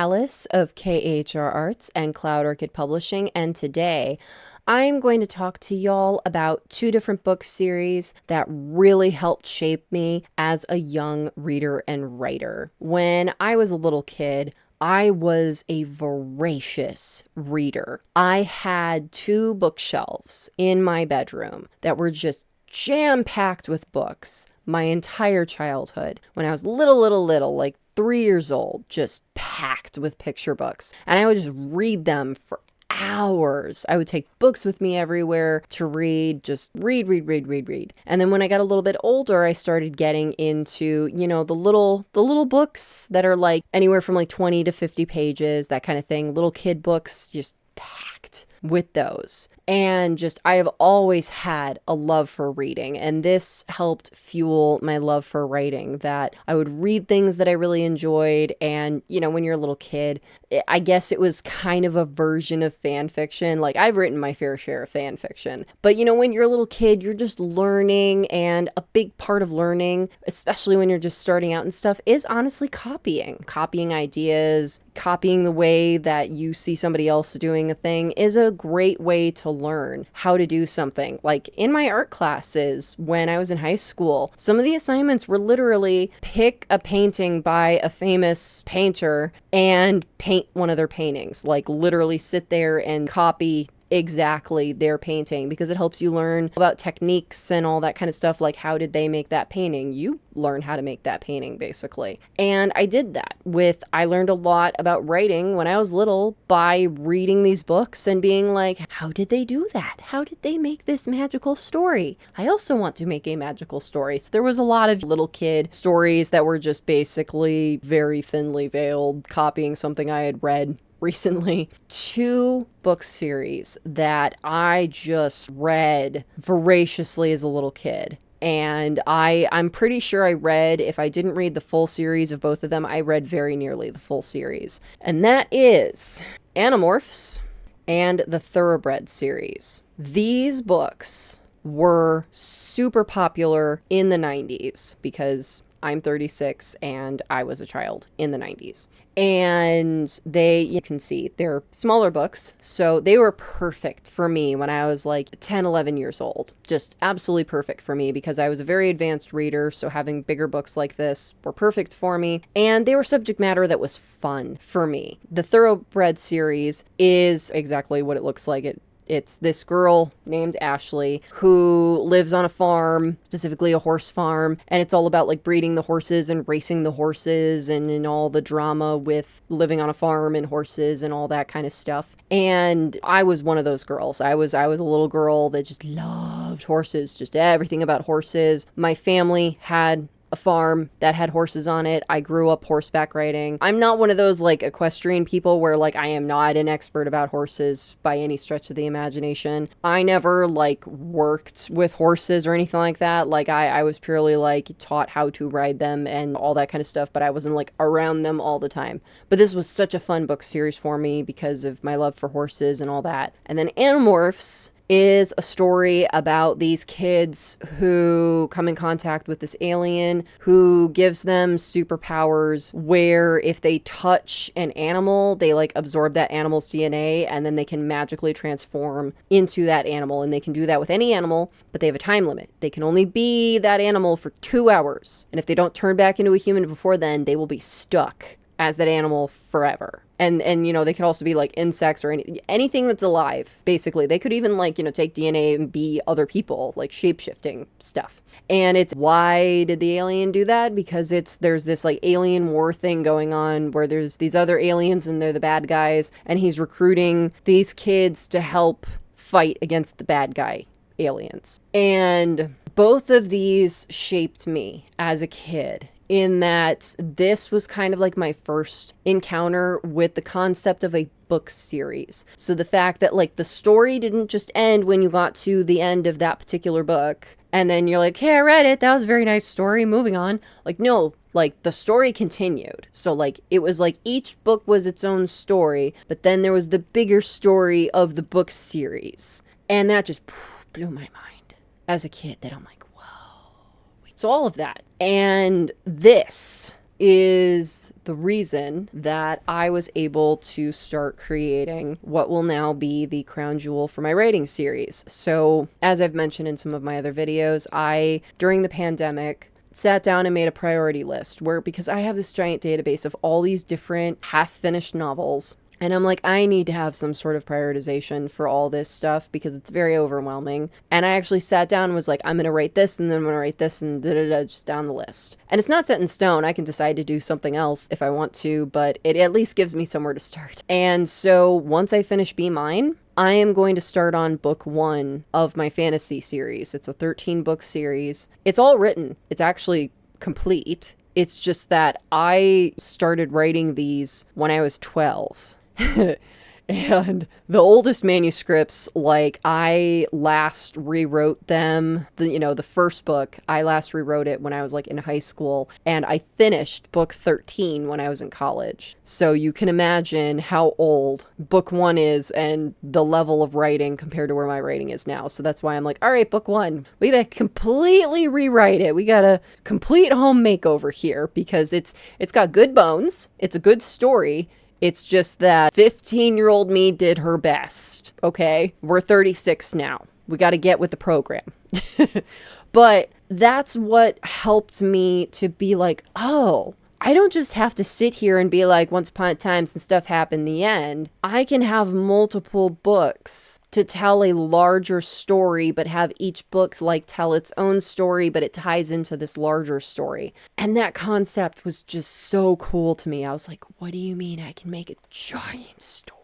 Alice of KHR Arts and Cloud Orchid Publishing, and today I'm going to talk to y'all about two different book series that really helped shape me as a young reader and writer. When I was a little kid, I was a voracious reader. I had two bookshelves in my bedroom that were just jam-packed with books my entire childhood. When I was little, like 3 years old, just packed with picture books. And I would just read them for hours. I would take books with me everywhere to read, just read. And then when I got a little bit older, I started getting into, the little books that are like anywhere from like 20 to 50 pages, that kind of thing. Little kid books, just packed with those. And just, I have always had a love for reading, and this helped fuel my love for writing, that I would read things that I really enjoyed. And, when you're a little kid, I guess it was kind of a version of fan fiction. Like, I've written my fair share of fan fiction, but when you're a little kid, you're just learning, and a big part of learning, especially when you're just starting out and stuff, is honestly copying ideas, copying the way that you see somebody else doing a thing is a great way to learn how to do something. Like in my art classes when I was in high school, some of the assignments were literally pick a painting by a famous painter and paint one of their paintings. Like literally sit there and copy exactly their painting, because it helps you learn about techniques and all that kind of stuff. Like, how did they make that painting? You learn how to make that painting, basically. And I did that I learned a lot about writing when I was little by reading these books and being like, how did they do that? How did they make this magical story? I also want to make a magical story. So there was a lot of little kid stories that were just basically very thinly veiled, copying something I had read recently. Two book series that I just read voraciously as a little kid. And I'm pretty sure I read, if I didn't read the full series of both of them, I read very nearly the full series. And that is Animorphs and the Thoroughbred series. These books were super popular in the 90s because I'm 36 and I was a child in the 90s. And you can see, they're smaller books, so they were perfect for me when I was like 10, 11 years old. Just absolutely perfect for me because I was a very advanced reader, so having bigger books like this were perfect for me. And they were subject matter that was fun for me. The Thoroughbred series is exactly what it looks like. It's this girl named Ashley who lives on a farm, specifically a horse farm, and it's all about like breeding the horses and racing the horses and all the drama with living on a farm and horses and all that kind of stuff. And I was one of those girls. I was a little girl that just loved horses, just everything about horses. My family had a farm that had horses on it. I grew up horseback riding. I'm not one of those like equestrian people where like I am not an expert about horses by any stretch of the imagination. I never like worked with horses or anything like that. Like I was purely like taught how to ride them and all that kind of stuff, but I wasn't like around them all the time. But this was such a fun book series for me because of my love for horses and all that. And then Animorphs is a story about these kids who come in contact with this alien who gives them superpowers where if they touch an animal, they like absorb that animal's DNA and then they can magically transform into that animal. And they can do that with any animal, but they have a time limit. They can only be that animal for 2 hours. And if they don't turn back into a human before then, they will be stuck as that animal forever. And they could also be like insects or anything that's alive, basically. They could even like, take DNA and be other people, like shape-shifting stuff. And it's, why did the alien do that? Because there's this like alien war thing going on where there's these other aliens and they're the bad guys, and he's recruiting these kids to help fight against the bad guy aliens. And both of these shaped me as a kid, in that this was kind of like my first encounter with the concept of a book series. So the fact that like the story didn't just end when you got to the end of that particular book and then you're like, hey, I read it, that was a very nice story, moving on. Like, no, like the story continued. So like it was like each book was its own story, but then there was the bigger story of the book series. And that just blew my mind as a kid, that I'm like, so all of that. And this is the reason that I was able to start creating what will now be the crown jewel for my writing series. So, as I've mentioned in some of my other videos, during the pandemic, sat down and made a priority list where, because I have this giant database of all these different half-finished novels, and I'm like, I need to have some sort of prioritization for all this stuff because it's very overwhelming. And I actually sat down and was like, I'm going to write this and then I'm going to write this and da-da-da, just down the list. And it's not set in stone. I can decide to do something else if I want to, but it at least gives me somewhere to start. And so once I finish Be Mine, I am going to start on book 1 of my fantasy series. It's a 13-book series. It's all written. It's actually complete. It's just that I started writing these when I was 12. And the oldest manuscripts, like, I last rewrote them, the first book, I last rewrote it when I was like in high school, and I finished book 13 when I was in college. So you can imagine how old book 1 is and the level of writing compared to where my writing is now. So that's why I'm like, all right, book 1, we gotta completely rewrite it. We got a complete home makeover here because it's got good bones. It's a good story. It's just that 15-year-old me did her best, okay? We're 36 now. We got to get with the program. But that's what helped me to be like, oh, I don't just have to sit here and be like, once upon a time, some stuff happened in the end. I can have multiple books to tell a larger story, but have each book like tell its own story, but it ties into this larger story. And that concept was just so cool to me. I was like, what do you mean I can make a giant story?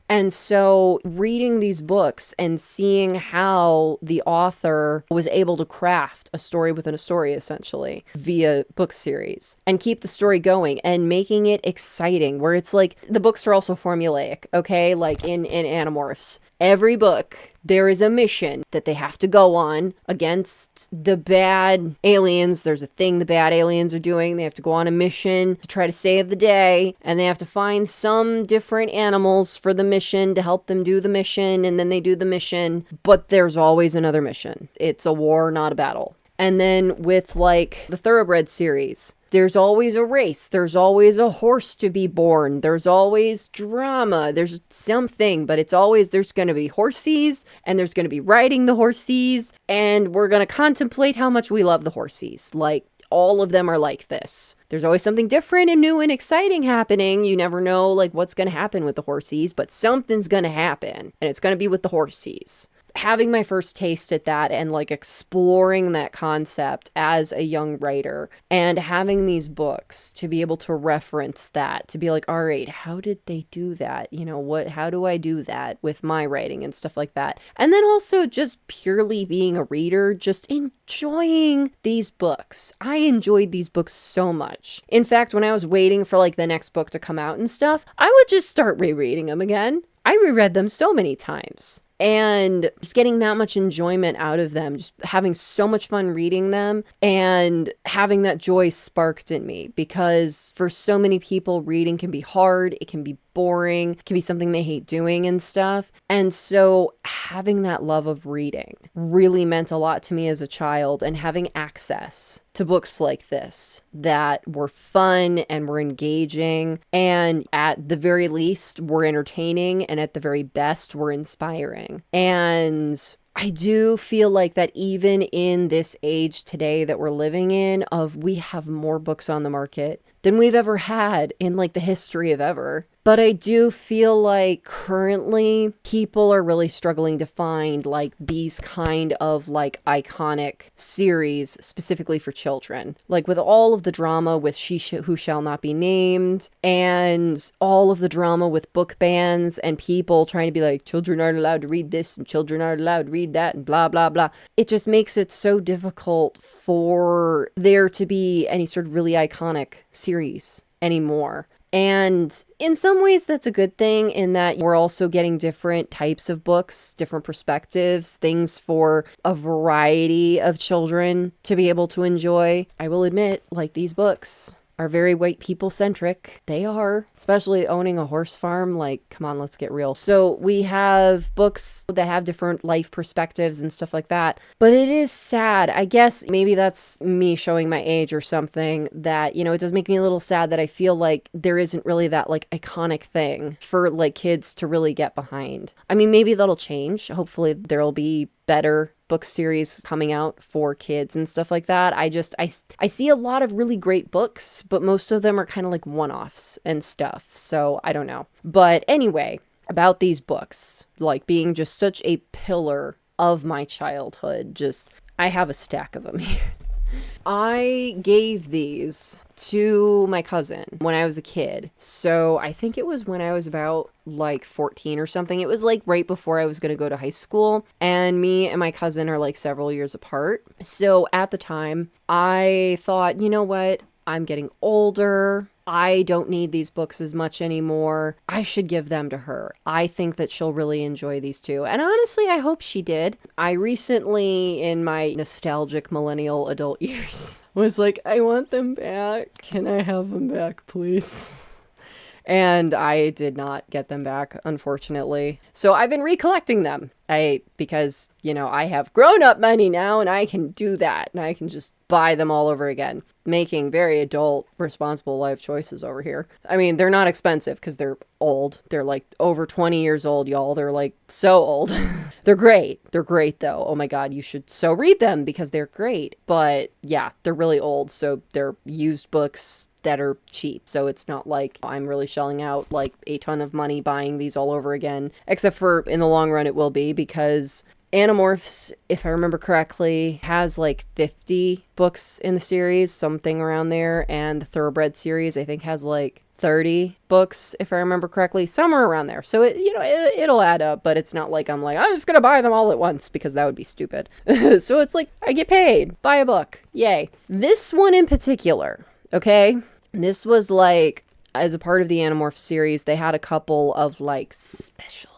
And so reading these books and seeing how the author was able to craft a story within a story, essentially, via book series, and keep the story going and making it exciting, where it's like, the books are also formulaic, okay? Like in Animorphs, every book, there is a mission that they have to go on against the bad aliens. There's a thing the bad aliens are doing. They have to go on a mission to try to save the day, and they have to find some different animals for the mission to help them do the mission, and then they do the mission. But there's always another mission. It's a war, not a battle. And then with like the Thoroughbred series, there's always a race. There's always a horse to be born. There's always drama. There's something, but it's always, there's going to be horsies, and there's going to be riding the horsies, and we're going to contemplate how much we love the horsies. Like, all of them are like this. There's always something different and new and exciting happening. You never know like what's going to happen with the horsies, but something's going to happen, and it's going to be with the horsies. Having my first taste at that and like exploring that concept as a young writer, and having these books to be able to reference that, to be like, all right, how did they do that? How do I do that with my writing and stuff like that? And then also just purely being a reader, just enjoying these books. I enjoyed these books so much. In fact, when I was waiting for like the next book to come out and stuff, I would just start rereading them again. I reread them so many times. And just getting that much enjoyment out of them, just having so much fun reading them, and having that joy sparked in me, because for so many people, reading can be hard, it can be boring, it can be something they hate doing and stuff. And so having that love of reading really meant a lot to me as a child, and having access to books like this that were fun and were engaging, and at the very least were entertaining, and at the very best were inspiring. And I do feel like that even in this age today that we're living in, we have more books on the market than we've ever had in like the history of ever. But I do feel like currently people are really struggling to find like these kind of like iconic series specifically for children. Like with all of the drama with Who Shall Not Be Named, and all of the drama with book bans and people trying to be like, children aren't allowed to read this and children aren't allowed to read that and blah, blah, blah. It just makes it so difficult for there to be any sort of really iconic series anymore. And in some ways that's a good thing, in that we're also getting different types of books, different perspectives, things for a variety of children to be able to enjoy. I will admit, like, these books are very white people centric. They are, especially owning a horse farm. Like, come on, let's get real. So we have books that have different life perspectives and stuff like that. But it is sad. I guess maybe that's me showing my age or something, that, you know, it does make me a little sad that I feel like there isn't really that like iconic thing for like kids to really get behind. I mean, maybe that'll change. Hopefully there'll be better book series coming out for kids and stuff like that. I see a lot of really great books, but most of them are kind of like one-offs and stuff. So I don't know. But anyway, about these books, like being just such a pillar of my childhood, I have a stack of them here. I gave these to my cousin when I was a kid. So I think it was when I was about like 14 or something. It was like right before I was going to go to high school. And me and my cousin are like several years apart. So at the time, I thought, you know what? I'm getting older. I don't need these books as much anymore. I should give them to her. I think that she'll really enjoy these too. And honestly, I hope she did. I recently, in my nostalgic millennial adult years, was like, I want them back. Can I have them back, please? And I did not get them back, unfortunately. So I've been recollecting them. Because, you know, I have grown-up money now and I can do that. And I can just buy them all over again. Making very adult, responsible life choices over here. I mean, they're not expensive because they're old. They're like over 20 years old, y'all. They're like so old. They're great. They're great, though. Oh my God, you should so read them because they're great. But yeah, they're really old. So they're used books that are cheap. So it's not like I'm really shelling out like a ton of money buying these all over again, except for in the long run it will be, because Animorphs, if I remember correctly, has like 50 books in the series, something around there, and the Thoroughbred series I think has like 30 books, if I remember correctly, somewhere around there. So it'll add up, but it's not like I'm just gonna buy them all at once, because that would be stupid. So it's like I get paid, buy a book, yay. This one in particular, okay, this was like, as a part of the Animorphs series, they had a couple of like special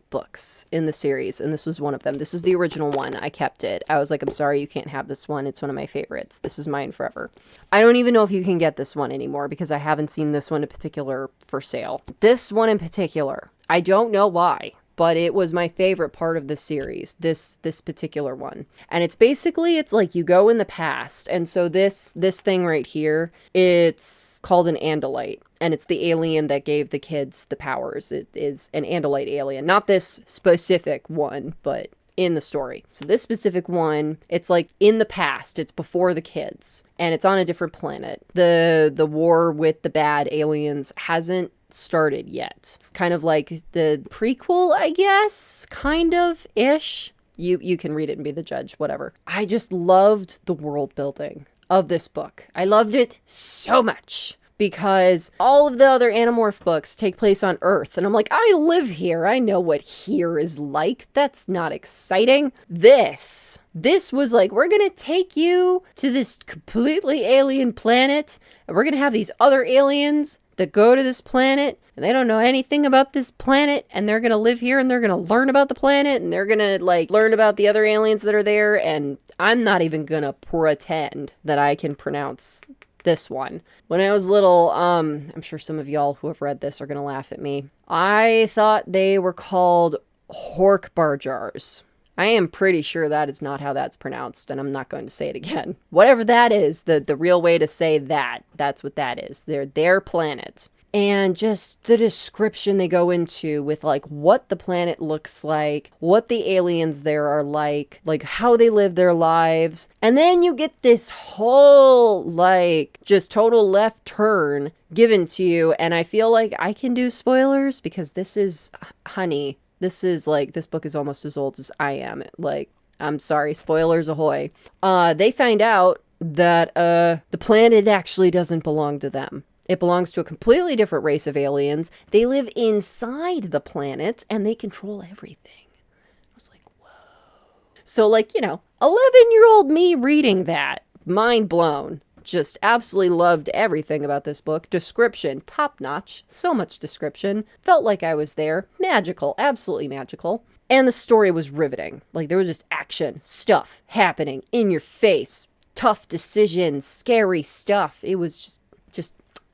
books in the series, and this was one of them. This is the original one. I kept it. I was like, I'm sorry you can't have this one. It's one of my favorites. This is mine forever. I don't even know if you can get this one anymore, because I haven't seen this one in particular for sale. This one in particular, I don't know why, but it was my favorite part of the series, this particular one. And it's basically, it's like you go in the past, and so this thing right here, it's called an Andalite. And it's the alien that gave the kids the powers. It is an Andalite alien. Not this specific one, but in the story. So this specific one, it's like in the past. It's before the kids. And it's on a different planet. The war with the bad aliens hasn't started yet. It's kind of like the prequel, I guess. Kind of-ish. You can read it and be the judge, whatever. I just loved the world building of this book. I loved it so much, because all of the other Animorph books take place on Earth. And I'm like, I live here. I know what here is like. That's not exciting. This was like, we're going to take you to this completely alien planet. And we're going to have these other aliens that go to this planet. And they don't know anything about this planet. And they're going to live here. And they're going to learn about the planet. And they're going to like learn about the other aliens that are there. And I'm not even going to pretend that I can pronounce this one. When I was little, I'm sure some of y'all who have read this are gonna laugh at me. I thought they were called Hork-Barjars. I am pretty sure that is not how that's pronounced, and I'm not going to say it again. Whatever that is, the real way to say that, that's what that is. They're their planet. And just the description they go into with like what the planet looks like, what the aliens there are like how they live their lives. And then you get this whole like just total left turn given to you. And I feel like I can do spoilers because this is, honey, this book is almost as old as I am. Like, I'm sorry, spoilers ahoy. They find out that the planet actually doesn't belong to them. It belongs to a completely different race of aliens. They live inside the planet, and they control everything. I was like, whoa. So, like, 11-year-old me reading that, mind blown. Just absolutely loved everything about this book. Description, top notch. So much description. Felt like I was there. Magical, absolutely magical. And the story was riveting. Like, there was just action, stuff happening in your face. Tough decisions, scary stuff. It was just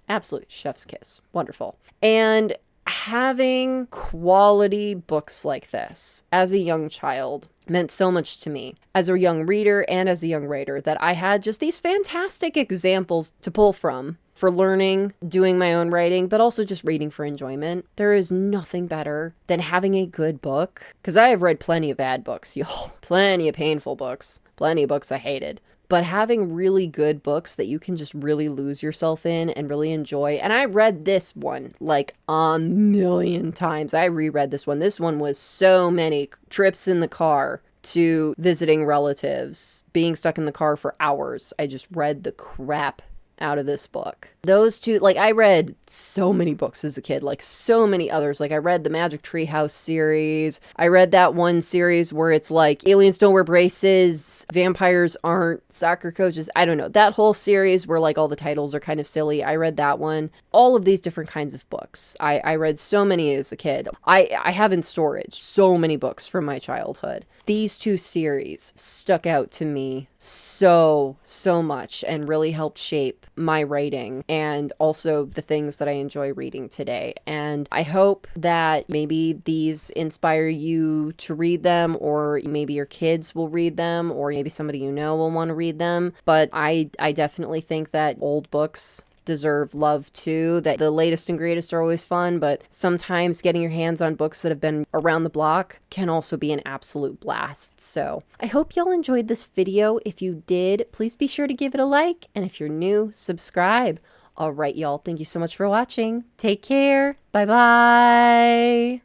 Absolutely. Chef's kiss. Wonderful. And having quality books like this as a young child meant so much to me as a young reader and as a young writer, that I had just these fantastic examples to pull from for learning, doing my own writing, but also just reading for enjoyment. There is nothing better than having a good book, because I have read plenty of bad books, y'all. Plenty of painful books. Plenty of books I hated. But having really good books that you can just really lose yourself in and really enjoy. And I read this one like a million times. I reread this one. This one was so many trips in the car to visiting relatives, being stuck in the car for hours. I just read the crap out of this book. Those two, like, I read so many books as a kid, like so many others. Like, I read the Magic Treehouse series. I read that one series where it's like aliens don't wear braces, vampires aren't soccer coaches. I don't know. That whole series where like all the titles are kind of silly. I read that one. All of these different kinds of books. I read so many as a kid. I have in storage so many books from my childhood. These two series stuck out to me so much and really helped shape my writing and also the things that I enjoy reading today. And I hope that maybe these inspire you to read them, or maybe your kids will read them, or maybe somebody you know will want to read them. But I definitely think that old books deserve love too, that the latest and greatest are always fun, but sometimes getting your hands on books that have been around the block can also be an absolute blast. So I hope y'all enjoyed this video. If you did, please be sure to give it a like, and if you're new, subscribe. All right, y'all, thank you so much for watching. Take care. Bye bye.